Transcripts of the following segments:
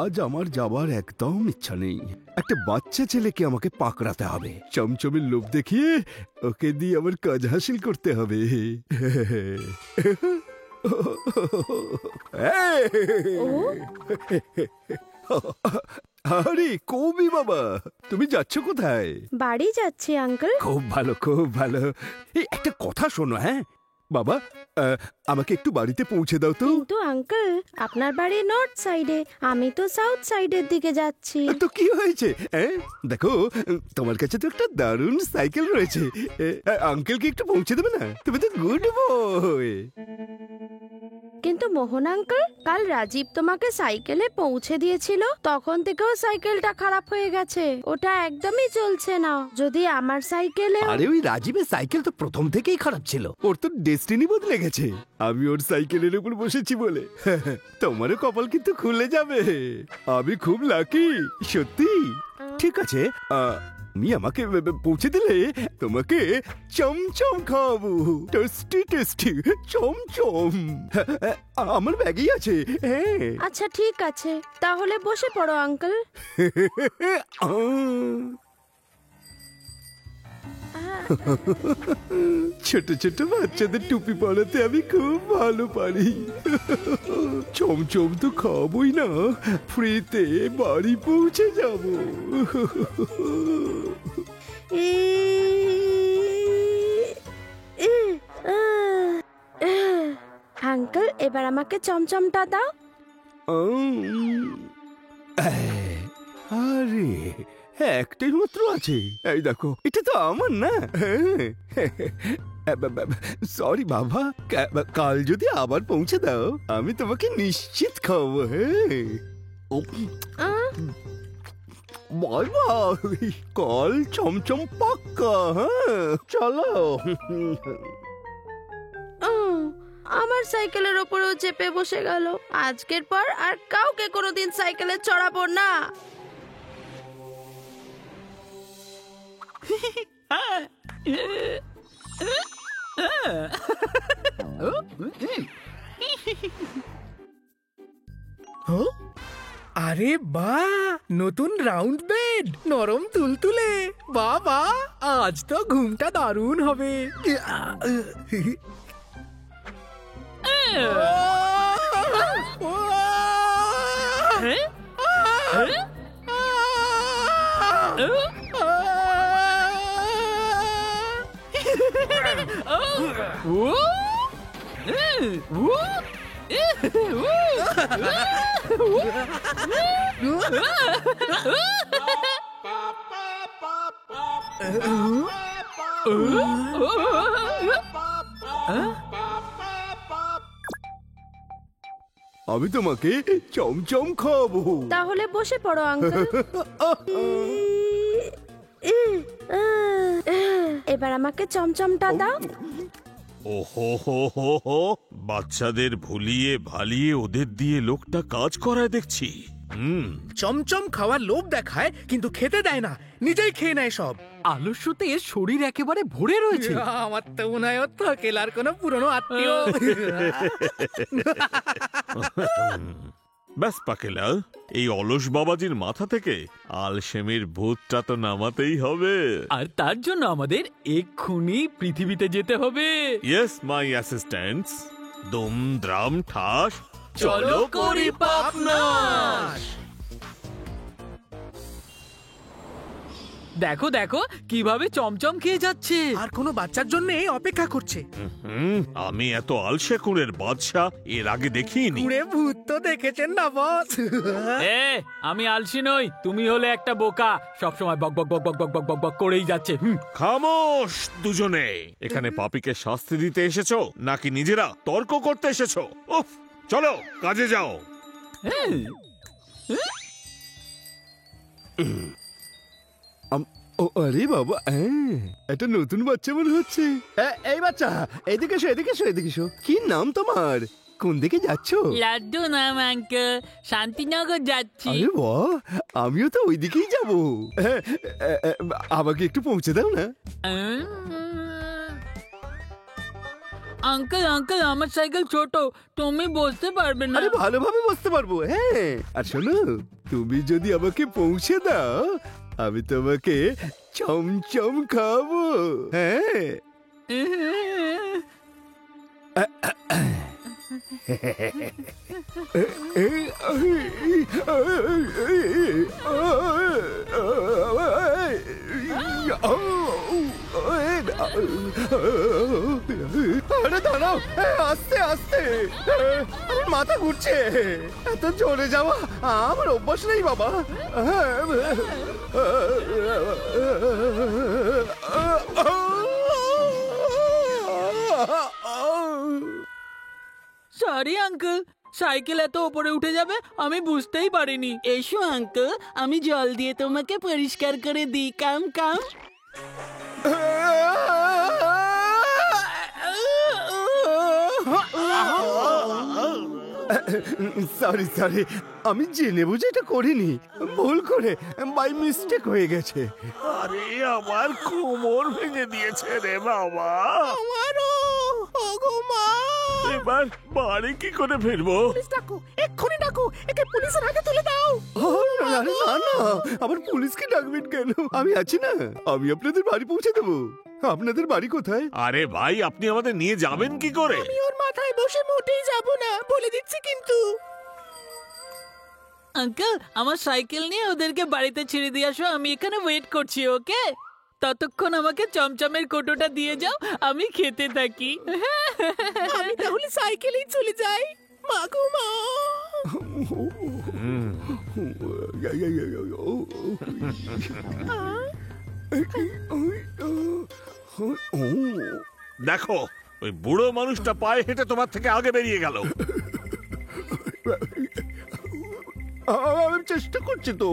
আজ আমার যাবার একদম ইচ্ছা নেই। একটা বাচ্চা ছেলেকে আমাকে পাকড়াতে হবে, চমচমের লোভ দেখিয়ে ওকে দিয়ে আমার কাজ হাসিল করতে হবে। আরে কবি বাবা, তুমি যাচ্ছ কোথায়? বাড়ি যাচ্ছি আঙ্কেল। খুব ভালো, খুব ভালো। এই একটা কথা শোনো, হ্যাঁ বাবা, আমাকে একটু বাড়িতে পৌঁছে দাও তো। কিন্তু আঙ্কেল, আপনার বাড়ি নর্থ সাইডে, আমি তো সাউথ সাইডের দিকে যাচ্ছি। তো কি হয়েছে? দেখো, তোমার কাছে তো একটা দারুণ সাইকেল রয়েছে, আঙ্কেলকে একটু পৌঁছে দেবে না? তুমি তো গুড বয়। কিন্তু মোহন আঙ্কেল, কাল রাজীব তোমাকে সাইকেলে পৌঁছে দিয়েছিল, তখন থেকেও সাইকেলটা খারাপ হয়ে গেছে, ওটা একদমই চলছে না। যদি আমার সাইকেলে... আরে ওই রাজীবের সাইকেল তো প্রথম থেকেই খারাপ ছিল, ওর তো ডেস্টিনি বদলে গেছে। আমি ওর সাইকেলের উপর বসেছি বলে তোমারও কপাল কিন্তু খুলে যাবে। আমি খুব লাকি, সত্যি। ঠিক আছে, তুমি আমাকে পৌঁছে দিলে তোমাকে চমচম খাওয়াবো, টেস্টি টেস্টি চমচম। আমার ব্যাগেই আছে। আচ্ছা ঠিক আছে, তাহলে বসে পড়ো আঙ্কেল। ছোট ছোট বাচ্চাদের টুপি পরাতে আমি খুব ভালো পারি। চমচম তো খাবই না, ফ্রিতে বাড়ি পৌঁছে যাব। আঙ্কেল, এবার আমাকে চমচমটা দাও। আরে একটাই মাত্র আছে, এই দেখো, এটা তো আমার না। সরি বাবা, কাল যদি আবার পৌঁছে দাও আমি তোমাকে নিশ্চিত খাবো। বাই বাই, কাল চমচম পাক্কা। চলো। আমার সাইকেলের ওপরেও চেপে বসে গেল। আজকের পর আর কাউকে কোনোদিন সাইকেলে চড়াবো না। আরে বাহ, নতুন রাউন্ড বেড, নরম তুলতুলে। বাবা, আজ তো ঘুমটা দারুণ হবে। আমি তোমাকে চমচম খাওয়াবো। তাহলে বসে পড়ো আঙ্কেল। এবার আমাকে চমচমটা দাও। ওহো হো হো হো, বাচ্চাদের ভুলিয়ে ভালিয়ে ওদের দিয়ে লোকটা কাজ করায় দেখছি। চমচম খাওয়ার লোভ দেখায়, কিন্তু খেতে দেয় না, নিজেই খেয়ে নেয় সব। আলস্যতে এর শরীর একেবারে ভরে রয়েছে। আমার তো মনে হয় থাকেলার কোনো পুরনো আত্মীয়। ব্যাস পাকেলা, এই অলস বাবাজির মাথা থেকে আলসেমির ভূতটা তো নামাতেই হবে। আর তার জন্য আমাদের এক্ষুনি পৃথিবীতে যেতে হবে। ইয়েস মাই অ্যাসিস্ট্যান্টস, দুম দ্রাম ঠাস, চলো করি পাপনাশ। দেখো দেখো কিভাবে চমচম খেয়ে যাচ্ছে, আর কোনো বাচ্চার জন্য অপেক্ষা করছে। আমি এত আলসে কুঁড়ের বাদশা এর আগে দেখিনি। কুঁড়ে ভূত তো দেখেছেন না বস? আমি আলসি নই, তুমি হলে একটা বোকা, সবসময় বক বক বক বক বক বক বক বক করেই যাচ্ছে। খামোশ দুজনে, এখানে পাপীকে শাস্তি দিতে এসেছো নাকি নিজেরা তর্ক করতে এসেছো? উফ, চলো কাজে যাও। আরে বাবা, একটা নতুন বাচ্চা মনে হচ্ছে। এই বাচ্চা, এদিকে এসো, এদিকে এসো, এদিকে এসো। কি নাম তোমার? কোন দিকে যাচ্ছ? লাড্ডু নাম আঙ্কেল, শান্তিনগর যাচ্ছি। আরে বাহ, আমিও তো ওই দিকেই যাবো। আমাকে একটু পৌঁছে দাও না। আঙ্কেল আঙ্কেল আমার সাইকেল ছোট, তুমি বসতে পারবে না। আরে ভালোভাবে বসতে পারবো। হ্যাঁ, আর শোনো, তুমি যদি আমাকে পৌঁছে দাও, আমি তোমাকে চমচম খাবো। হ্যাঁ, আরে দাঁড়াও, আস্তে আস্তে, আমার মাথা ঘুরছে। এত জোরে যাওয়া আমার অভ্যাস নেই বাবা। সরি আঙ্কেল, সাইকেল এত উপরে উঠে যাবে আমি বুঝতেই পারিনি। এসো আঙ্কেল, আমি জল দিয়ে তোমাকে পরিষ্কার করে দিই। কাম কাম। সরি সরি, আমি জেনে বুঝে এটা করিনি, ভুল করে, বাই মিস্টেক হয়ে গেছে। আরে আমার কোমর ভেঙে দিয়েছে রে বাবা। আমারও। ওগো মা, এবার বাড়ি কি করে ফিরবো? পুলিশ ডাকো, এক্ষুনি ডাকো, একে পুলিশের হাতে তুলে দাও। আরে না না, আবার পুলিশকে ডাকবেন কেন? আমি আছি না, আমি আপনাদের বাড়ি পৌঁছে দেবো। আপনাদের বাড়ি কোথায়? আরে ভাই, আপনি আমাদের নিয়ে যাবেন কি করে? আমি ওর মাথায় বসে মোটেই যাব না, বলে দিচ্ছি কিন্তু। আঙ্কেল আমার সাইকেল নিয়ে ওদেরকে বাড়িতে ছেড়ে দিয়ে আসো, আমি এখানে ওয়েট করছি। ওকে, ততক্ষণ আমাকে চমচমের কোটোটা দিয়ে যাও, আমি খেতে থাকি। আমি তাহলে সাইকেলেই চলে যাই। মা গো মা। দেখো, ওই বুড়ো মানুষটা পায়ে হেঁটে তোমার থেকে আগে বেরিয়ে গেল। আমি চেষ্টা করছি তো।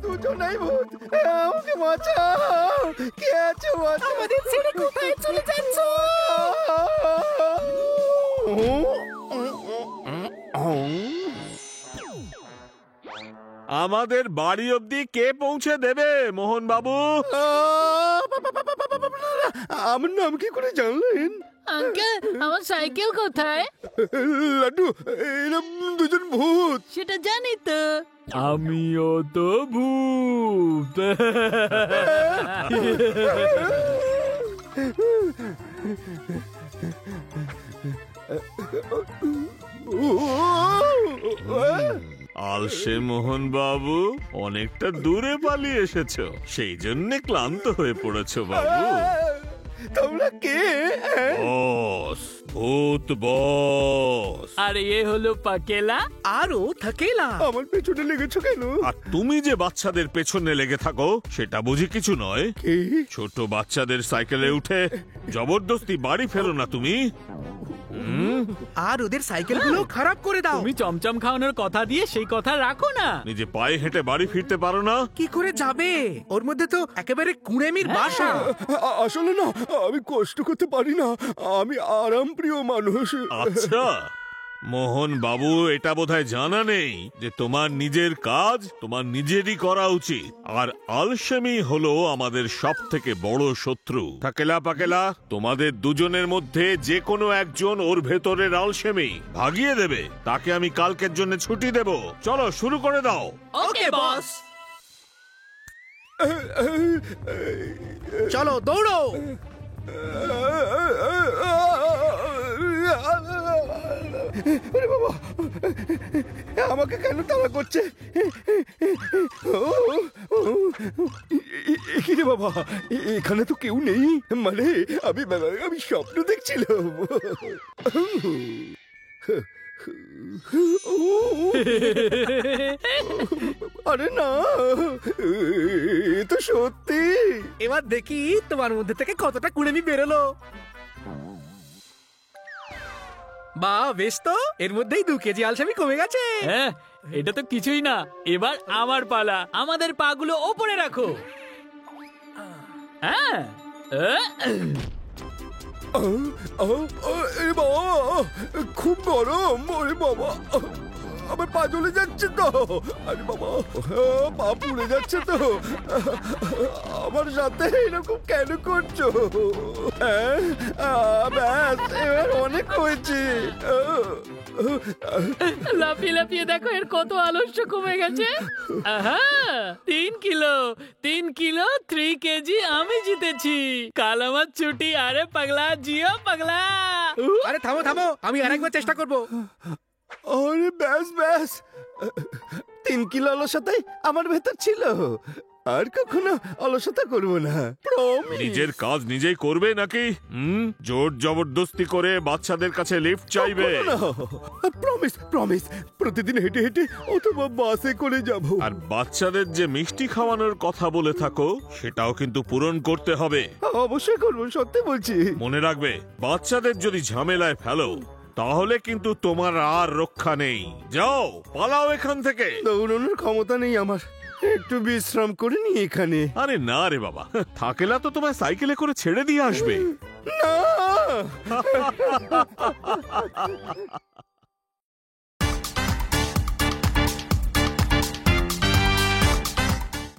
দুজনাই ভূত, আমাকে বাঁচাও। কে আছে? আমাদের ছেড়ে কোথায় চলে যাচ্ছ? আমাদের বাড়ি অবধি কে পৌঁছে দেবে মোহন বাবু? আমার নাম কি করে জানলেন? আঙ্কেল আমার সাইকেল কোথায়? লাড্ডু, এরা দুজন ভূত। সেটা জানি তো। আমিও তো ভূত। আলসে মোহন বাবু, অনেকটা দূরে পালিয়ে এসেছো, সেই জন্য ক্লান্ত হয়ে পড়েছো বাবু। তোমরা কে? বস, ভূত বস। আর এ হলো পাকেলা। আর ও থাকেলা। আমার পেছনে লেগেছো কেন? আর তুমি যে বাচ্চাদের পেছনে লেগে থাকো, সেটা বুঝি কিছু নয়? কি? ছোট বাচ্চাদের সাইকেলে উঠে জবরদস্তি বাড়ি ফেরো না তুমি। আর ওদের সাইকেলগুলো খারাপ করে দাও। তুমি চমচম খাওয়ানোর কথা দিয়ে সেই কথা রাখো না। নিজে পায়ে হেঁটে বাড়ি ফিরতে পারো না? কি করে যাবে? ওর মধ্যে তো একেবারে কুড়েমির বাসা। আসলে না, আমি কষ্ট করতে পারি না, আমি আরাম প্রিয় মানুষ। আচ্ছা মোহন বাবু, এটা বোধহয় জানা নেই যে তোমার নিজের কাজ তোমার নিজেরই করা উচিত, আর আলসেমি হলো আমাদের সব থেকে বড় শত্রু। থাকেলা পাকেলা, তোমাদের দুজনের মধ্যে যে কোনো একজন ওর ভেতরের আলসেমি ভাগিয়ে দেবে, তাকে আমি কালকের জন্য ছুটি দেব। চলো শুরু করে দাও। ওকে বস। চলো দৌড়ো। আরে বাবা, আমাকে কেন তাড়া করছে? কি রে বাবা, এখানে তো কেউ নেই। মানে আমি স্বপ্ন দেখছিলাম। আরে না, এ তো সত্যি। এবার দেখি তোমার মধ্যে থেকে কতটা কুড়েমি বেরোলো। বা বেশ তো, এর মধ্যেই 2 কেজি আলসামি কমে গেছে। হ্যাঁ, এটা তো কিছুই না। এবার আমার পালা। আমাদের পাগুলো ওপরে রাখো। হ্যাঁ, এ বাবা, খুব গরম। ওরে বাবা, আমার পা জ্বলে যাচ্ছে তো। আরে বাবা, পা পুড়ে যাচ্ছে তো। আমার সাথে এরকম কেন করছো? ব্যাস, এবার অনেক হয়েছে। লাফিয়ে লাফিয়ে দেখো এর কত আলস্য কমে গেছে। আহা, 3 কিলো 3 কেজি আমি জিতেছি। কাল আমার ছুটি। আরে পাগলা, জিও পাগলা। আরে থামো থামো, আমি আরেকবার চেষ্টা করব। আরে ব্যাস ব্যাস, 3 কিলো অলসতাই আমার ভেতর ছিল। আর কখনো অলসতা করবো না, প্রমিস। নিজের কাজ নিজেই করবে নাকি জোর জবরদস্তি করে বাচ্চাদের কাছে লিফট চাইবে? প্রমিস প্রমিস, প্রতিদিন হেঁটে হেঁটে অথবা বাসে করে যাব। আর বাচ্চাদের যে মিষ্টি খাওয়ানোর কথা বলে থাকো সেটাও কিন্তু পূরণ করতে হবে। অবশ্যই করবো, সত্যি বলছি। মনে রাখবে, বাচ্চাদের যদি ঝামেলায় ফেলো তাহলে কিন্তু তোমার আর রক্ষা নেই। যাও, পালাও এখান থেকে। দৌড়ানোর ক্ষমতা নেই আমার, একটু বিশ্রাম করে নি এখানে। আরে না রে বাবা, থাকেলা তো তোমায় সাইকেলে করে ছেড়ে দিয়ে আসবে। না